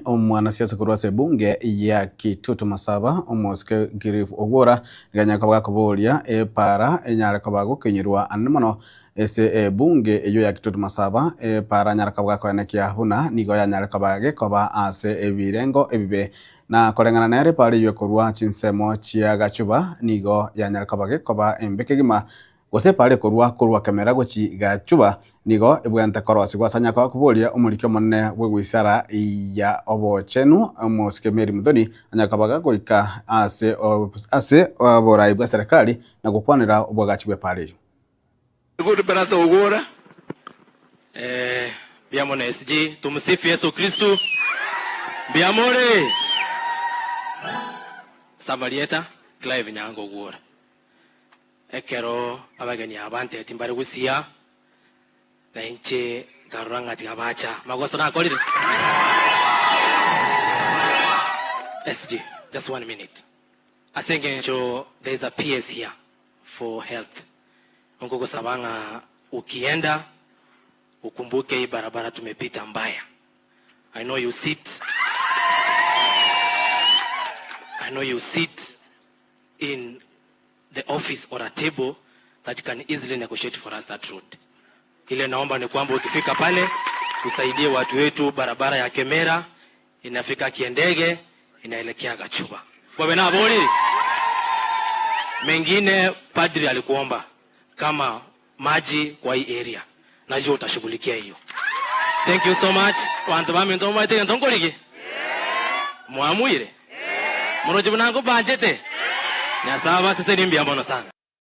Mwanasiasa kurwase bunge ya Kitutu Masaba Omosike Girif Ogwora ganya kabaga kubolia para enyara kabago kenyirwa anmono ese bunge eyo ya Kitutu Masaba para nyara kabaga ko enekia huna nigo ya nyara kabage koba ase ebirengo ebibe na kolengana nere pali yo kurwa chinsemo chia gachuba nigo ya nyara kabage koba embekegima gose pale kurwa kamera gochi gachuba nigo ebwente korosi gwasanya kwa kubolia umurikyo monne bwegwisara ya obochenu Omosike Mary Muthoni anyakabaga goika ase aborai bwa serikali na gukwanira obwagachibwe pale Good brother Ogwora biamona SG tumsifu Yesu Kristo biamore Samarieta Clive Nyango Ogwora ekero abageni abante timbare gusia na inche garuranga tigabacha magoso na kolire SG just 1 minute asengenjo there is a PS here for health ongo sabanga ukienda ukumbuke hii barabara tumepita mbaya. I know you sit in the office or a table that can easily negotiate for us that road. Ile naomba ni kwamba ukifika pale usaidie watu wetu, barabara ya Kemera inafika Kiendege inaelekea Gachuba. Bwana na boli mengine padri alikuomba kama maji kwa hii area. Najua utashughulikia hiyo. Thank you so much. Wantu bami ndo mwite ndongoliki. Muamuire. Munoje bunango banjete. Nyasaba sisi ni mbiambono sana.